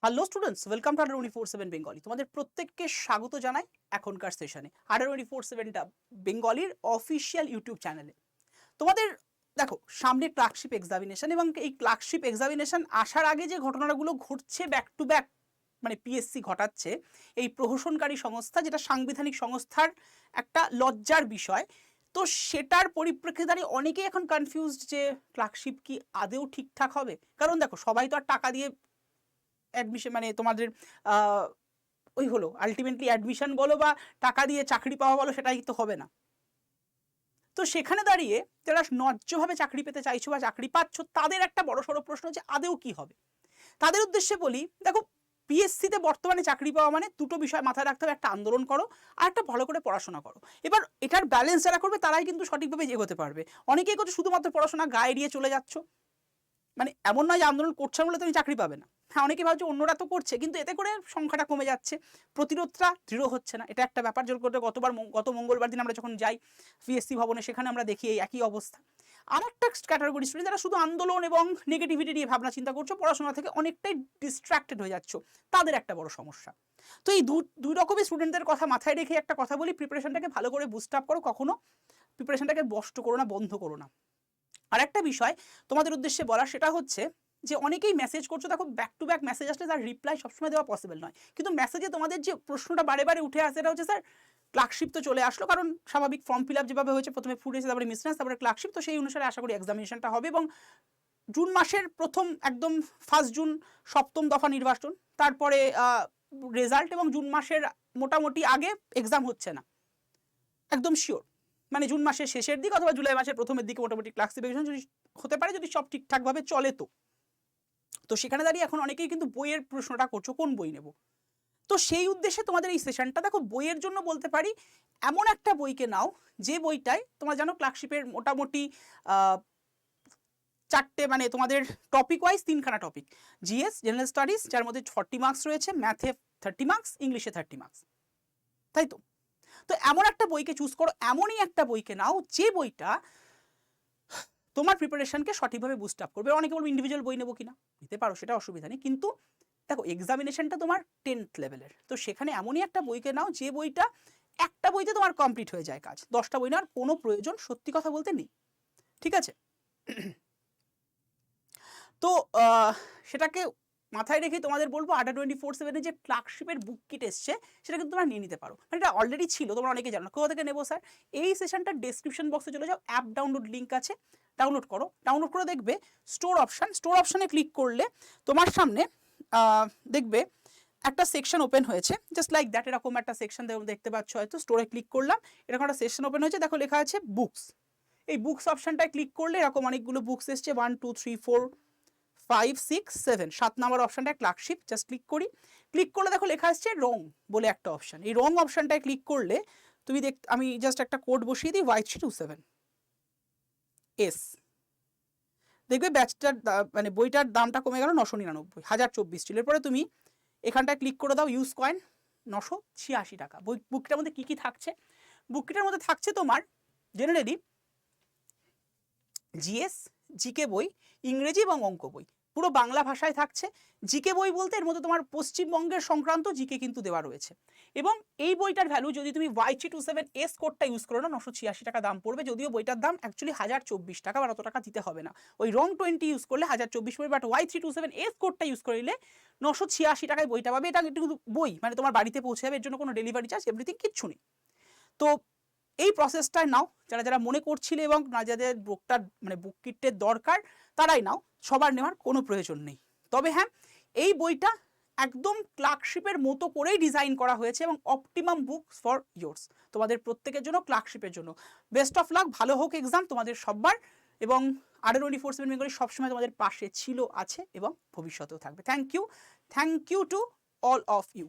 Hello students, welcome to আডার 24/7 Bengali. তোমাদের প্রত্যেককে স্বাগত জানাই এখনকার সেশনে আডার 24/7টা বেঙ্গলির অফিসিয়াল ইউটিউব চ্যানেলে। তোমাদের দেখো সামনে ক্লার্কশিপ এক্সামিনেশন, এবং এই ক্লার্কশিপ এক্সামিনেশন আসার আগে যে ঘটনাগুলো ঘটছে ব্যাক টু ব্যাক, মানে পিএসসি ঘটাচ্ছে, এই প্রহসনকারী সংস্থা, যেটা সাংবিধানিক সংস্থার একটা লজ্জার বিষয়। তো সেটার পরিপ্রেক্ষিতে দাঁড়িয়ে অনেকেই এখন কনফিউজড যে ক্লার্কশিপ কি আদেও ঠিকঠাক হবে। কারণ দেখো, সবাই তো আর টাকা দিয়ে অ্যাডমিশন, মানে তোমাদের ওই হলো আলটিমেটলি অ্যাডমিশন বলো বা টাকা দিয়ে চাকরি পাওয়া বলো, সেটাই তো হবে না। তো সেখানে দাঁড়িয়ে যারা ন্যায্যভাবে চাকরি পেতে চাইছো বা চাকরি পাচ্ছ, তাদের একটা বড় সড়ো প্রশ্ন হচ্ছে আদেও কি হবে। তাদের উদ্দেশ্যে বলি, দেখো পিএসসিতে বর্তমানে চাকরি পাওয়া মানে দুটো বিষয় মাথায় রাখতে হবে, একটা আন্দোলন করো আর একটা ভালো করে পড়াশোনা করো। এবার এটার ব্যালেন্স যারা করবে তারাই কিন্তু সঠিকভাবে এগোতে পারবে। অনেকেই করছে শুধুমাত্র পড়াশোনা গায়ে এড়িয়ে চলে যাচ্ছ, মানে এমন নয় যে আন্দোলন করছে বলে তুমি চাকরি পাবে না। হ্যাঁ, অনেকে ভাবছে অন্যরা তো করছে, কিন্তু এতে করে সংখ্যাটা কমে যাচ্ছে, প্রতিরোধটা দৃঢ় হচ্ছে না। এটা একটা ব্যাপার। জোর করতে গত মঙ্গলবার দিন আমরা যখন যাই পিএসসি ভবনে, সেখানে আমরা দেখি এই একই অবস্থা। আর একটা ক্যাটাগরি স্টুডেন্ট যারা শুধু আন্দোলন এবং নেগেটিভিটি নিয়ে ভাবনা চিন্তা করছো, পড়াশোনা থেকে অনেকটাই ডিস্ট্রাক্টেড হয়ে যাচ্ছ, তাদের একটা বড় সমস্যা। তো এই দুই রকমের স্টুডেন্টদের কথা মাথায় রেখে একটা কথা বলি, প্রিপারেশনটাকে ভালো করে বুস্ট আপ করো, কখনো প্রিপারেশনটাকে নষ্ট করো না, বন্ধ করো না। আর একটা বিষয় তোমাদের উদ্দেশ্যে বলা, সেটা হচ্ছে যে অনেকেই মেসেজ করছো, দেখো ব্যাক টু ব্যাক মেসেজ আসলে তার রিপ্লাই সবসময় দেওয়া পসিবল নয়, কিন্তু মেসেজে তোমাদের যে প্রশ্নটা বারে বারে উঠে আসে, সেটা হচ্ছে স্যার ক্লার্কশিপ তো চলে আসলো, কারণ স্বাভাবিক ফর্ম ফিল আপ যেভাবে হয়েছে, প্রথমে ফুড এসে তারপরে মিসনেস তারপরে ক্লার্কশিপ, তো সেই অনুসারে আশা করি এক্সামিনেশনটা হবে। এবং জুন মাসের প্রথম একদম 1 জুন সপ্তম দফা নির্বাচন, তারপরে রেজাল্ট, এবং জুন মাসের মোটামুটি আগে এক্সাম হচ্ছে না একদম শিওর, মানে জুন মাসের শেষের দিক অথবা জুলাই মাসের প্রথমের দিকে মোটামুটি ক্লার্কশিপ এক্সাম যদি হতে পারে, যদি সব ঠিকঠাকভাবে চলে। তো সেখানে দাঁড়িয়ে এখন অনেকেই কিন্তু বইয়ের প্রশ্নটা করছো, কোন বই নেব। তো সেই উদ্দেশ্যে তোমাদের এই সেশনটা, দেখো বইয়ের জন্য বলতে পারি এমন একটা বইকে নাও যে বইটায় তোমরা জানো ক্লার্কশিপের মোটামুটি 4টে, মানে তোমাদের টপিক ওয়াইজ 3খানা টপিক, জিএস জেনারেল স্টাডিজ, যার মধ্যে 40 মার্কস রয়েছে, ম্যাথে 30 মার্কস, ইংলিশে 30 মার্কস, তাই তো। তো এমন একটা বইকে চুজ করো, এমনই একটা বইকে নাও যে বইটা তোমার প্রিপারেশনকে সঠিকভাবে বুস্ট আপ করবে। অনেকে বলবো ইন্ডিভিজুয়াল বই নেবো কিনা, নিতে পারো, সেটা অসুবিধা নেই, কিন্তু দেখো এক্সামিনেশনটা তোমার 10th লেভেলের, তো সেখানে এমনই একটা বইকে নাও যে বইটা একটা বইতে তোমার কমপ্লিট হয়ে যায় কাজ, 10টা বই নেওয়ার কোনো প্রয়োজন সত্যি কথা বলতে নেই, ঠিক আছে। তো সেটাকে মাথায় রেখে তোমাদের বলবো আডার 24/7 যে ক্লার্কশিপের বুক কিট এসছে, সেটা কিন্তু তোমরা নিয়ে নিতে পারো। মানে এটা অলরেডি ছিল, তোমরা অনেকে জানো। কোথা থেকে নেবো স্যার? এই সেশনটার ডেসক্রিপশন বক্সে চলে যাও, অ্যাপ ডাউনলোড লিঙ্ক আছে, ডাউনলোড করো। ডাউনলোড করে দেখবে স্টোর অপশানে ক্লিক করলে তোমার সামনে দেখবে একটা সেকশন ওপেন হয়েছে, জাস্ট লাইক দ্যাট, এরকম একটা সেকশন দেখতে পাচ্ছ হয়তো। স্টোরে ক্লিক করলাম, এরকম একটা সেকশন ওপেন হয়েছে, দেখো লেখা আছে বুকস। এই বুকস অপশানটায় ক্লিক করলে এরকম অনেকগুলো বুকস এসছে, 1 2 3 4 5 6 7, 7 নাম্বার অপশানটায় ক্লার্কশিপ। জাস্ট ক্লিক করি, ক্লিক করলে দেখো লেখা আসছে রং বলে একটা অপশান। এই রং অপশানটায় ক্লিক করলে তুমি আমি জাস্ট একটা কোড বসিয়ে দিই, Y327 S, দেখবে ব্যাচটার মানে বইটার দামটা কমে গেল 999, 1024 ছিল। এরপরে তুমি এখানটায় ক্লিক করে দাও ইউজ কয়েন, 986 টাকা। বুকটার মধ্যে কী কী থাকছে? বুকটার মধ্যে থাকছে তোমার জেনারেলি জিএস, জিকে বই, ইংরেজি এবং অঙ্ক বই, পুরো বাংলা ভাষায় থাকছে। জিকে বই বলতে এর মধ্যে তোমার পশ্চিমবঙ্গের সংক্রান্ত জিকে কিন্তু দেওয়া রয়েছে। এবং এই বইটার ভ্যালু যদি তুমি Y327S কোডটা ইউজ করো না, 986 টাকা দাম পড়বে, যদিও বইটার দাম অ্যাকচুয়ালি 1024 টাকা, বা অত টাকা দিতে হবে না। ওই রং 20 ইউজ করলে 1024 পড়বে, বাট Y327S কোডটা ইউজ করলে 986 টাকায় বইটা পাবে। এটা কিন্তু বই, মানে তোমার বাড়িতে পৌঁছে যাবে, এর জন্য কোনো ডেলিভারি চার্জ এভরিথিং কিচ্ছু নেই। তো এই প্রসেসটায় নাও, যারা যারা মনে করছিলে এবং যাদের বুকটার মানে বুক কিটের দরকার, তারাই নাও, সবার নেওয়ার কোনো প্রয়োজন নেই। তবে হ্যাঁ, এই বইটা একদম ক্লার্কশিপের মতো করেই ডিজাইন করা হয়েছে, এবং অপটিমাম বুকস ফর ইয়োর্স, তোমাদের প্রত্যেকের জন্য, ক্লার্কশিপের জন্য। বেস্ট অফ লাক, ভালো হোক এক্সাম তোমাদের সবার, এবং আডার 24/7 বেঙ্গলি সবসময় তোমাদের পাশে ছিল, আছে এবং ভবিষ্যতেও থাকবে। Thank you to all of you.